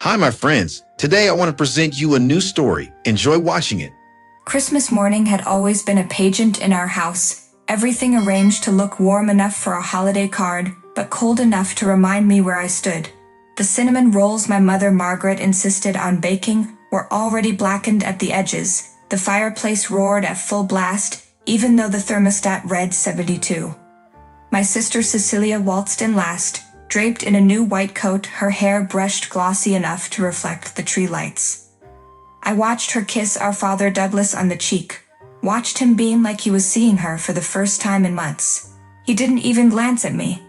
Hi, my friends. Today I want to present you a new story. Enjoy watching it. Christmas morning had always been a pageant in our house, everything arranged to look warm enough for a holiday card, but cold enough to remind me where I stood. The cinnamon rolls my mother Margaret insisted on baking were already blackened at the edges. The fireplace roared at full blast, even though the thermostat read 72. My sister Cecilia waltzed in last, draped in a new white coat, her hair brushed glossy enough to reflect the tree lights. I watched her kiss our father Douglas on the cheek, watched him beam like he was seeing her for the first time in months. He didn't even glance at me.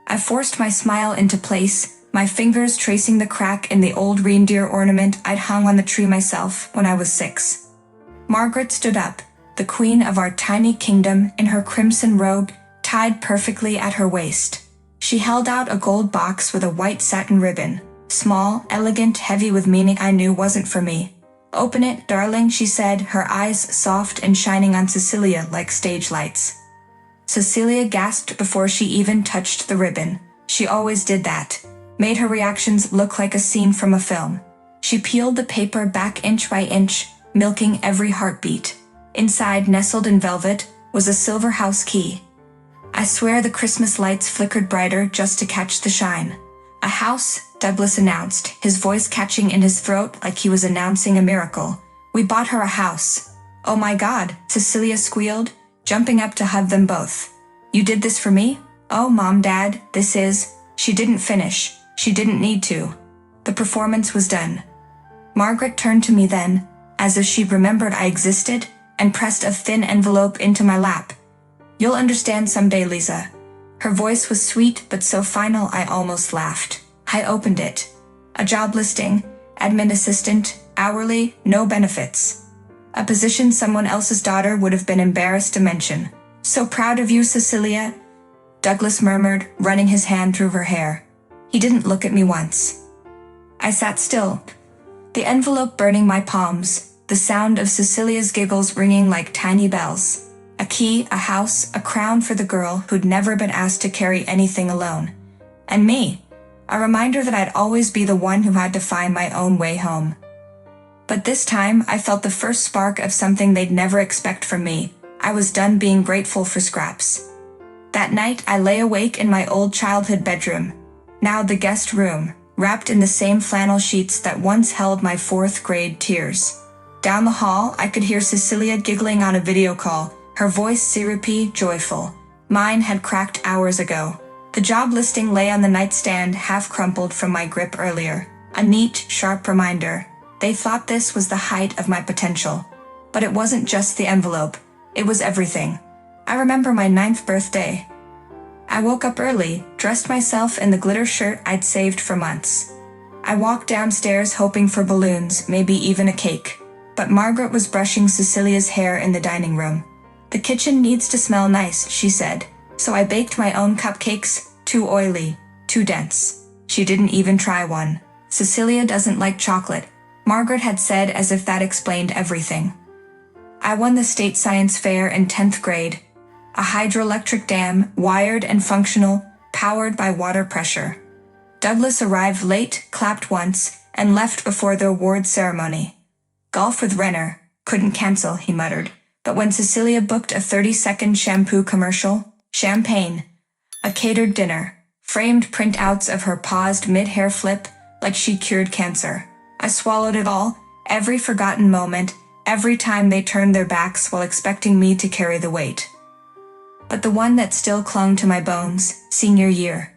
I forced my smile into place, my fingers tracing the crack in the old reindeer ornament I'd hung on the tree myself when I was 6. Margaret stood up, the queen of our tiny kingdom, in her crimson robe, tied perfectly at her waist. She held out a gold box with a white satin ribbon, small, elegant, heavy with meaning I knew wasn't for me. "Open it, darling," she said, her eyes soft and shining on Cecilia like stage lights. Cecilia gasped before she even touched the ribbon. She always did that. Made her reactions look like a scene from a film. She peeled the paper back inch by inch, milking every heartbeat. Inside, nestled in velvet, was a silver house key. I swear the Christmas lights flickered brighter just to catch the shine. "A house," Douglas announced, his voice catching in his throat like he was announcing a miracle. "We bought her a house." "Oh my God," Cecilia squealed, jumping up to hug them both. "You did this for me?" "Oh, Mom, Dad, this is..." She didn't finish. She didn't need to. The performance was done. Margaret turned to me then, as if she remembered I existed, and pressed a thin envelope into my lap. "You'll understand someday, Lisa." Her voice was sweet but so final I almost laughed. I opened it. A job listing, admin assistant, hourly, no benefits. A position someone else's daughter would have been embarrassed to mention. "So proud of you, Cecilia," Douglas murmured, running his hand through her hair. He didn't look at me once. I sat still, the envelope burning my palms, the sound of Cecilia's giggles ringing like tiny bells. A key, a house, a crown for the girl who'd never been asked to carry anything alone. And me, a reminder that I'd always be the one who had to find my own way home. But this time, I felt the first spark of something they'd never expect from me. I was done being grateful for scraps. That night, I lay awake in my old childhood bedroom, now the guest room, wrapped in the same flannel sheets that once held my 4th grade tears. Down the hall, I could hear Cecilia giggling on a video call, her voice syrupy, joyful. Mine had cracked hours ago. The job listing lay on the nightstand, half crumpled from my grip earlier. A neat, sharp reminder. They thought this was the height of my potential. But it wasn't just the envelope. It was everything. I remember my 9th birthday. I woke up early, dressed myself in the glitter shirt I'd saved for months. I walked downstairs hoping for balloons, maybe even a cake. But Margaret was brushing Cecilia's hair in the dining room. "The kitchen needs to smell nice," she said. So I baked my own cupcakes, too oily, too dense. She didn't even try one. "Cecilia doesn't like chocolate," Margaret had said, as if that explained everything. I won the state science fair in 10th grade. A hydroelectric dam, wired and functional, powered by water pressure. Douglas arrived late, clapped once, and left before the award ceremony. "Golf with Renner. Couldn't cancel," he muttered. But when Cecilia booked a 30-second shampoo commercial, champagne, a catered dinner, framed printouts of her paused mid-hair flip like she cured cancer. I swallowed it all, every forgotten moment, every time they turned their backs while expecting me to carry the weight. But the one that still clung to my bones, senior year.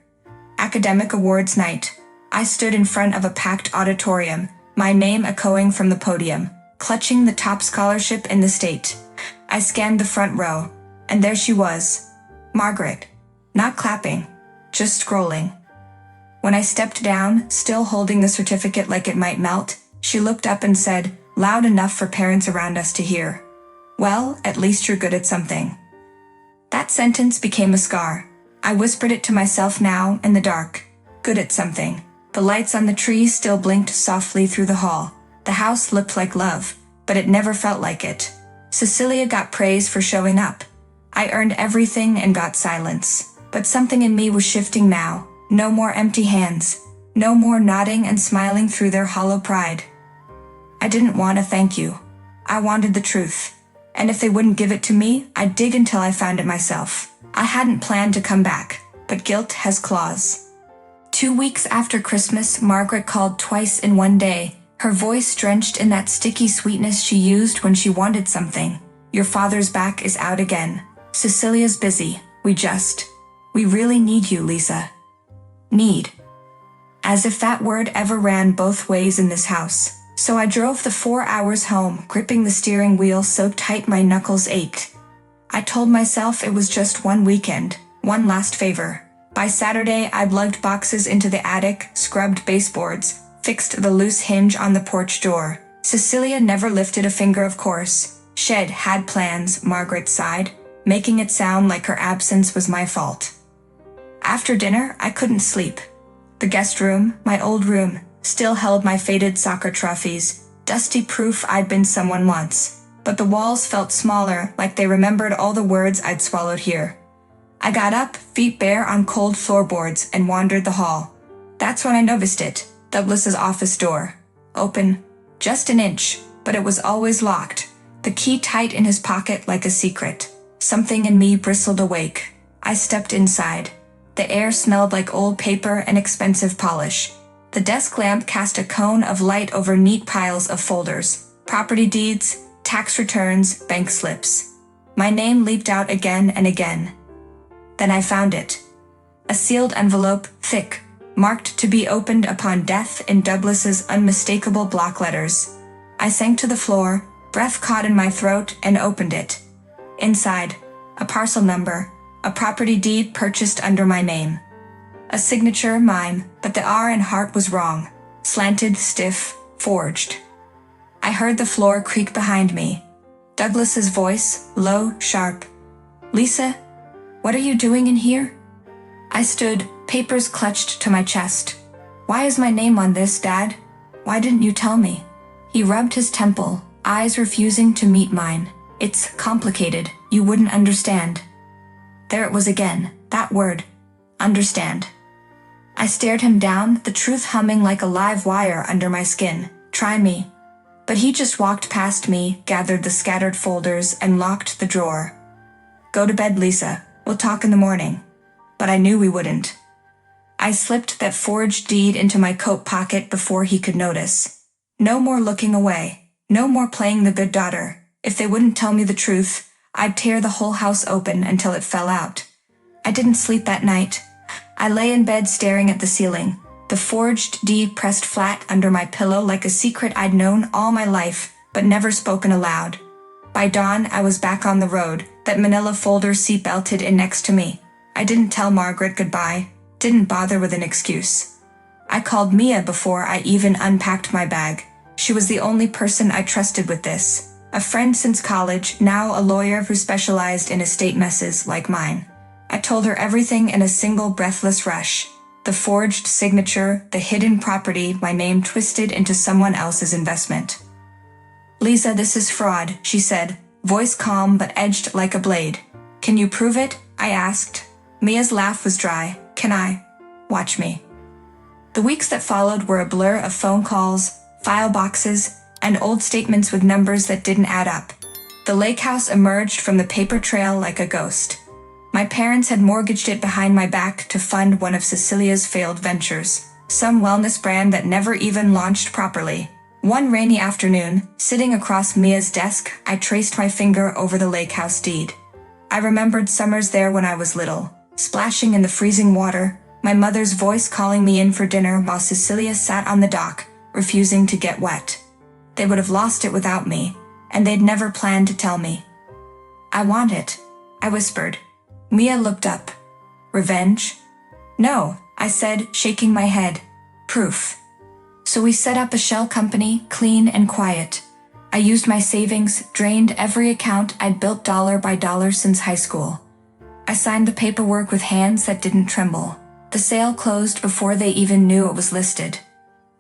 Academic awards night. I stood in front of a packed auditorium, my name echoing from the podium, clutching the top scholarship in the state. I scanned the front row, and there she was. Margaret. Not clapping, just scrolling. When I stepped down, still holding the certificate like it might melt, she looked up and said, loud enough for parents around us to hear, "Well, at least you're good at something." That sentence became a scar. I whispered it to myself now, in the dark. Good at something. The lights on the tree still blinked softly through the hall. The house looked like love, but it never felt like it. Cecilia got praise for showing up. I earned everything and got silence. But something in me was shifting now. No more empty hands. No more nodding and smiling through their hollow pride. I didn't want a thank you. I wanted the truth. And if they wouldn't give it to me, I'd dig until I found it myself. I hadn't planned to come back, but guilt has claws. 2 weeks after Christmas, Margaret called twice in one day, her voice drenched in that sticky sweetness she used when she wanted something. Your father's back is out again. Cecilia's busy. We really need you, Lisa. Need. As if that word ever ran both ways in this house. So I drove the 4 hours home, gripping the steering wheel so tight my knuckles ached. I told myself it was just one weekend, one last favor. By Saturday, I'd lugged boxes into the attic, scrubbed baseboards, fixed the loose hinge on the porch door. Cecilia never lifted a finger, of course. Shed had plans, Margaret sighed, making it sound like her absence was my fault. After dinner, I couldn't sleep. The guest room, my old room, still held my faded soccer trophies, dusty proof I'd been someone once. But the walls felt smaller, like they remembered all the words I'd swallowed here. I got up, feet bare on cold floorboards, and wandered the hall. That's when I noticed it, Douglas's office door. Open, just an inch, but it was always locked, the key tight in his pocket like a secret. Something in me bristled awake. I stepped inside. The air smelled like old paper and expensive polish. The desk lamp cast a cone of light over neat piles of folders, property deeds, tax returns, bank slips. My name leaped out again and again. Then I found it. A sealed envelope, thick, marked to be opened upon death in Douglas's unmistakable block letters. I sank to the floor, breath caught in my throat, and opened it. Inside, a parcel number, a property deed purchased under my name. A signature, mine, but the R in heart was wrong. Slanted, stiff, forged. I heard the floor creak behind me. Douglas's voice, low, sharp. Lisa, what are you doing in here? I stood, papers clutched to my chest. Why is my name on this, Dad? Why didn't you tell me? He rubbed his temple, eyes refusing to meet mine. It's complicated, you wouldn't understand. There it was again, that word. Understand. I stared him down, the truth humming like a live wire under my skin. Try me. But he just walked past me, gathered the scattered folders, and locked the drawer. Go to bed, Lisa. We'll talk in the morning. But I knew we wouldn't. I slipped that forged deed into my coat pocket before he could notice. No more looking away. No more playing the good daughter. If they wouldn't tell me the truth, I'd tear the whole house open until it fell out. I didn't sleep that night. I lay in bed staring at the ceiling, the forged deed pressed flat under my pillow like a secret I'd known all my life, but never spoken aloud. By dawn, I was back on the road, that manila folder seatbelted in next to me. I didn't tell Margaret goodbye, didn't bother with an excuse. I called Mia before I even unpacked my bag. She was the only person I trusted with this. A friend since college, now a lawyer who specialized in estate messes like mine. I told her everything in a single breathless rush. The forged signature, the hidden property, my name twisted into someone else's investment. Lisa, this is fraud, she said, voice calm but edged like a blade. Can you prove it? I asked. Mia's laugh was dry. Can I? Watch me. The weeks that followed were a blur of phone calls, file boxes, and old statements with numbers that didn't add up. The lake house emerged from the paper trail like a ghost. My parents had mortgaged it behind my back to fund one of Cecilia's failed ventures, some wellness brand that never even launched properly. One rainy afternoon, sitting across Mia's desk, I traced my finger over the lake house deed. I remembered summers there when I was little, splashing in the freezing water, my mother's voice calling me in for dinner while Cecilia sat on the dock, refusing to get wet. They would have lost it without me, and they'd never planned to tell me. I want it, I whispered. Mia looked up. Revenge? No, I said, shaking my head. Proof. So we set up a shell company, clean and quiet. I used my savings, drained every account I'd built dollar by dollar since high school. I signed the paperwork with hands that didn't tremble. The sale closed before they even knew it was listed.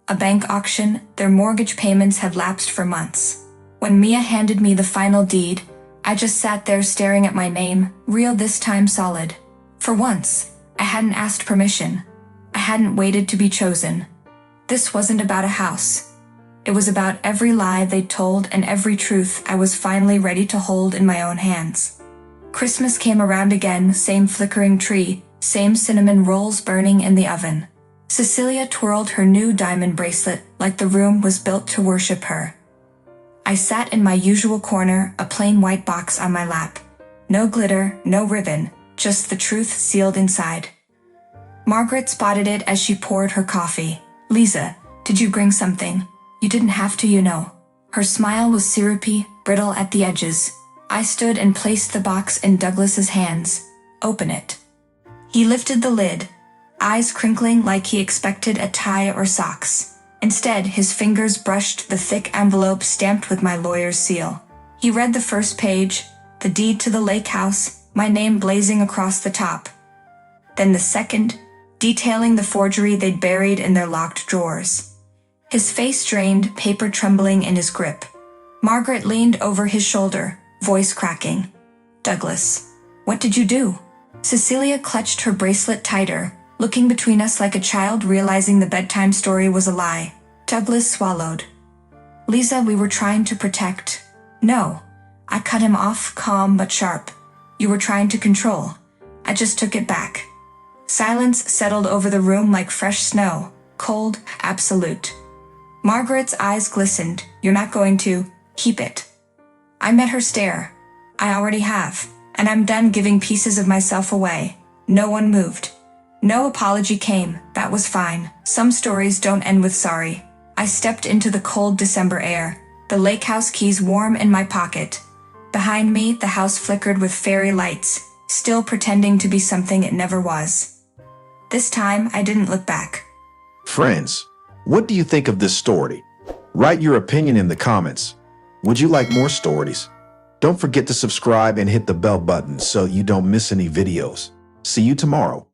A bank auction, their mortgage payments had lapsed for months. When Mia handed me the final deed, I just sat there staring at my name, real this time solid. For once, I hadn't asked permission. I hadn't waited to be chosen. This wasn't about a house. It was about every lie they'd told and every truth I was finally ready to hold in my own hands. Christmas came around again, same flickering tree, same cinnamon rolls burning in the oven. Cecilia twirled her new diamond bracelet like the room was built to worship her. I sat in my usual corner, a plain white box on my lap. No glitter, no ribbon, just the truth sealed inside. Margaret spotted it as she poured her coffee. "Lisa, did you bring something? You didn't have to, you know." Her smile was syrupy, brittle at the edges. I stood and placed the box in Douglas's hands. "Open it." He lifted the lid, eyes crinkling like he expected a tie or socks. Instead, his fingers brushed the thick envelope stamped with my lawyer's seal. He read the first page, the deed to the lake house, my name blazing across the top. Then the second, detailing the forgery they'd buried in their locked drawers. His face drained, paper trembling in his grip. Margaret leaned over his shoulder, voice cracking. "Douglas, what did you do?" Cecilia clutched her bracelet tighter, looking between us like a child realizing the bedtime story was a lie. Douglas swallowed. "Lisa, we were trying to protect." "No." I cut him off, calm but sharp. "You were trying to control. I just took it back." Silence settled over the room like fresh snow, cold, absolute. Margaret's eyes glistened. "You're not going to keep it." I met her stare. "I already have, and I'm done giving pieces of myself away." No one moved. No apology came. That was fine. Some stories don't end with sorry. I stepped into the cold December air, the lake house keys warm in my pocket. Behind me, the house flickered with fairy lights, still pretending to be something it never was. This time, I didn't look back. Friends, what do you think of this story? Write your opinion in the comments. Would you like more stories? Don't forget to subscribe and hit the bell button so you don't miss any videos. See you tomorrow.